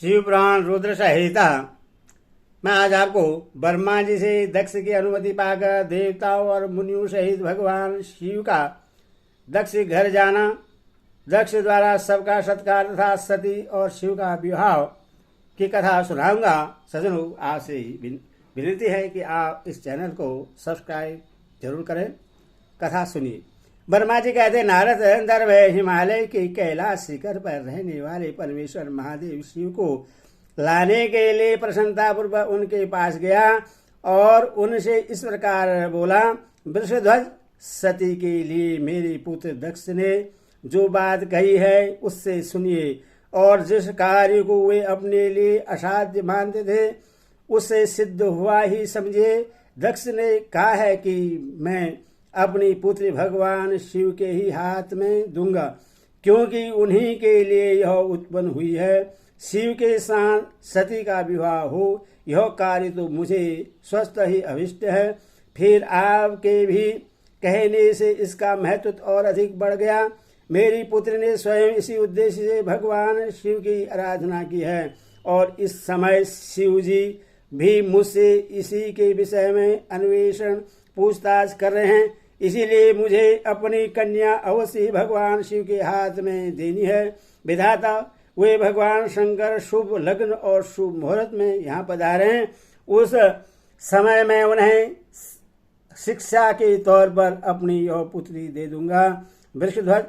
शिव पुराण रुद्र संहिता। मैं आज आपको ब्रह्मा जी से दक्ष की अनुमति पाकर देवताओं और मुनियों सहित भगवान शिव का दक्ष के घर जाना, दक्ष द्वारा सबका सत्कार तथा सती और शिव का विवाह की कथा सुनाऊंगा। सज्जनों, आपसे विनती है कि आप इस चैनल को सब्सक्राइब जरूर करें। कथा सुनिए। ब्रह्मा जी कहते, नारद दर्भ हिमालय के कैलाश शिखर पर रहने वाले परमेश्वर महादेव शिव को लाने के लिए प्रसन्नता पूर्वक उनके पास गया और उनसे इस प्रकार बोला, वृषध्वज, सती के लिए मेरे पुत्र दक्ष ने जो बात कही है उससे सुनिए, और जिस कार्य को वे अपने लिए असाध्य मानते थे उससे सिद्ध हुआ ही समझे। दक्ष ने कहा है कि मैं अपनी पुत्री भगवान शिव के ही हाथ में दूंगा, क्योंकि उन्हीं के लिए यह उत्पन्न हुई है। शिव के साथ सती का विवाह हो, यह कार्य तो मुझे स्वस्थ ही अभिष्ट है। फिर आपके भी कहने से इसका महत्व और अधिक बढ़ गया। मेरी पुत्री ने स्वयं इसी उद्देश्य से भगवान शिव की आराधना की है, और इस समय शिव जी भी मुझसे इसी के विषय में अन्वेषण पूछताछ कर रहे हैं। इसीलिए मुझे अपनी कन्या अवश्य ही भगवान शिव के हाथ में देनी है। विधाता, वे भगवान शंकर शुभ लग्न और शुभ मुहूर्त में यहाँ पधारे हैं। उस समय मैं उन्हें शिक्षा के तौर पर अपनी यह पुत्री दे दूंगा। वृषध्वज,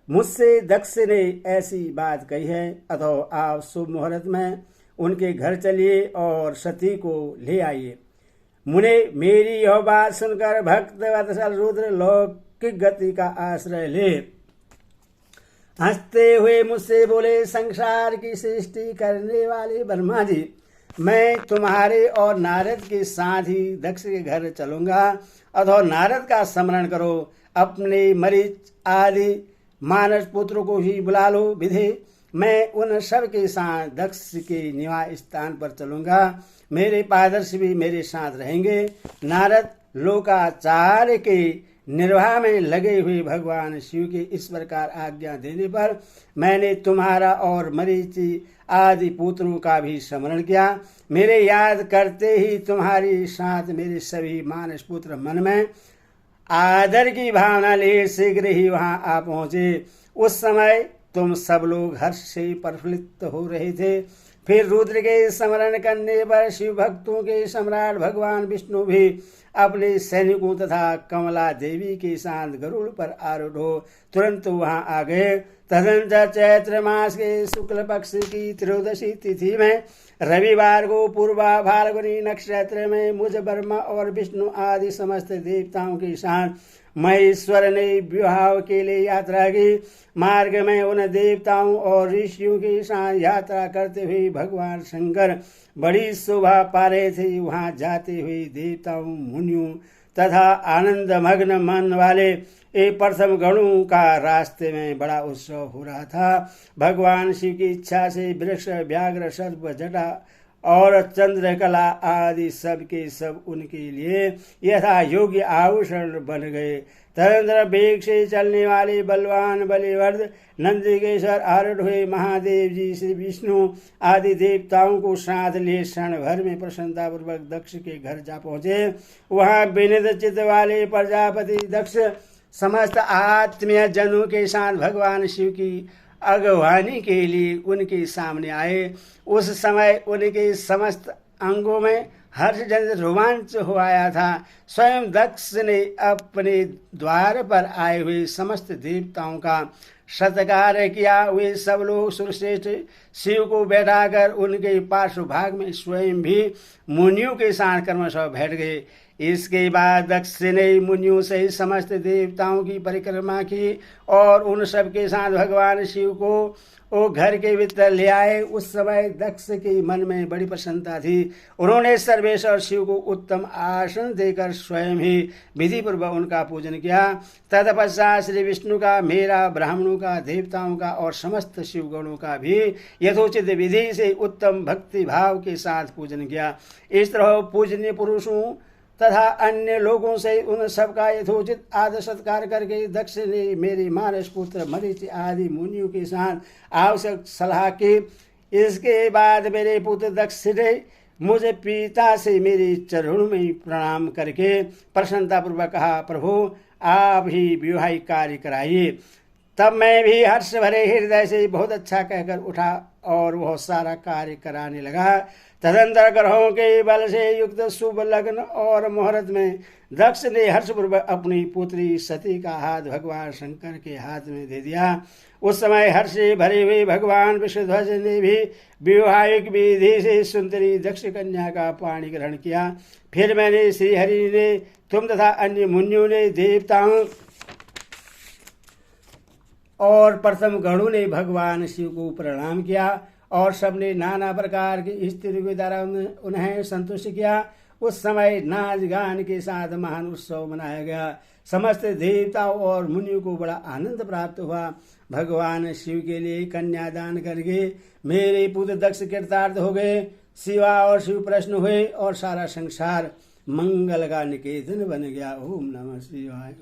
मुझसे दक्ष ने ऐसी बात कही है, अतः आप शुभ मुहूर्त में उनके घर चलिए और सती को ले आइए। मुने, मेरी यह बात सुनकर भक्त वत्सल रुद्र लौकिक गति का आश्रय ले हंसते हुए मुझसे बोले, संसार की सृष्टि करने वाले ब्रह्मा जी, मैं तुम्हारे और नारद के साथ ही दक्ष के घर चलूंगा, अथवा नारद का स्मरण करो। अपने मरीच आदि मानस पुत्र को ही बुला लो। विधे, मैं उन सब के साथ दक्ष के निवास स्थान पर चलूंगा। मेरे पादर्शी भी मेरे साथ रहेंगे। नारद लोकाचार्य के निर्वाह में लगे हुए भगवान शिव के इस प्रकार आज्ञा देने पर मैंने तुम्हारा और मरीचि आदि पुत्रों का भी स्मरण किया। मेरे याद करते ही तुम्हारी साथ मेरे सभी मानस पुत्र मन में आदर की भावना ले शीघ्र ही वहां आ पहुंचे। उस समय तुम सब लोग हर्ष से प्रफुल्लित हो रहे थे। फिर रुद्र के स्मरण करने पर शिव भक्तों के सम्राट भगवान विष्णु भी अपने सैनिकों तथा कमला देवी के साथ गरुड़ पर आरूढ़ हो तुरंत वहां आ गए। तदनंतर चैत्र मास के शुक्ल पक्ष की त्रयोदशी तिथि में रविवार को पूर्वा फाल्गुनी नक्षत्र में मुझ ब्रह्मा और विष्णु आदि समस्त देवताओं के साथ महेश्वर ने विवाह के लिए यात्रा की। मार्ग में उन देवताओं और ऋषियों के साथ यात्रा करते हुए भगवान शंकर बड़ी शोभा पा रहे थे। वहां जाते हुए देवताओं, मुनियों तथा आनंद मग्न मन वाले एक प्रथम गणों का रास्ते में बड़ा उत्सव हो रहा था। भगवान शिव की इच्छा से वृक्ष, व्याघ्र, सर्प, जटा और चंद्रकला आदि सब के सब उनके लिए यथा योग्य आभूषण बन गए। तदनंतर वेग से चलने वाले बलवान बलिवर्द नंदिकेश्वर आरूढ़ हुए महादेव जी श्री विष्णु आदि देवताओं को साथ लिए क्षण भर में प्रसन्नता पूर्वक दक्ष के घर जा पहुंचे। वहां विनित चित्त वाले प्रजापति दक्ष समस्त आत्मीय जनों के साथ भगवान शिव की अगवानी के लिए उनके सामने आए। उस समय उनके समस्त अंगों में हर्षजनित रोमांच हो आया था। स्वयं दक्ष ने अपने द्वार पर आए हुए समस्त देवताओं का सत्कार किया। वे सब लोग सुरश्रेष्ठ शिव को बैठाकर उनके पार्श्व भाग में स्वयं भी मुनियों के साथ क्रमशः बैठ गए। इसके बाद दक्ष ने मुनियों से समस्त देवताओं की परिक्रमा की और उन सब के साथ भगवान शिव को वो घर के भीतर ले आए। उस समय दक्ष के मन में बड़ी प्रसन्नता थी। उन्होंने सर्वेश्वर शिव को उत्तम आसन देकर स्वयं ही विधि पूर्वक उनका पूजन किया। तत्पश्चात श्री विष्णु का, मेरा, ब्राह्मणों का, देवताओं का और समस्त शिवगणों का भी यथोचित विधि से उत्तम भक्ति भाव के साथ पूजन किया। इस तरह पूजनीय पुरुषों तथा अन्य लोगों से उन सबका यथोचित आदर सत्कार करके दक्ष ने मेरे मानस पुत्र मरीचि आदि मुनियों के साथ आवश्यक सलाह की। इसके बाद मेरे पुत्र दक्ष ने मुझे पिता से मेरे चरणों में प्रणाम करके प्रसन्नतापूर्वक कहा, प्रभु आप ही वैवाहिक कार्य कराइए। तब मैं भी हर्ष भरे हृदय से बहुत अच्छा कहकर उठा और वह सारा कार्य कराने लगा। तदंतर ग्रहों के बल से युक्त शुभ लग्न और मुहूर्त में दक्ष ने हर्षपूर्वक अपनी पुत्री सती का हाथ भगवान शंकर के हाथ में दे दिया। उस समय हर्ष से भरे हुए भगवान विष्णुध्वज ने भी वैवाहिक विधि से सुंदरी दक्ष कन्या का पाणी ग्रहण किया। फिर मैंने श्रीहरि ने, तुम तथा अन्य मुनियों ने, देवताओं और प्रथम गणों ने भगवान शिव को प्रणाम किया और सबने नाना प्रकार की स्त्रियों के द्वारा उन्हें संतुष्ट किया। उस समय नाच गान के साथ महान उत्सव मनाया गया। समस्त देवताओं और मुनियों को बड़ा आनंद प्राप्त हुआ। भगवान शिव के लिए कन्यादान करके मेरे पुत्र दक्ष कृतार्थ हो गए। शिवा और शिव प्रसन्न हुए और सारा संसार मंगल का निकेतन बन गया। ओम नमः शिवाय।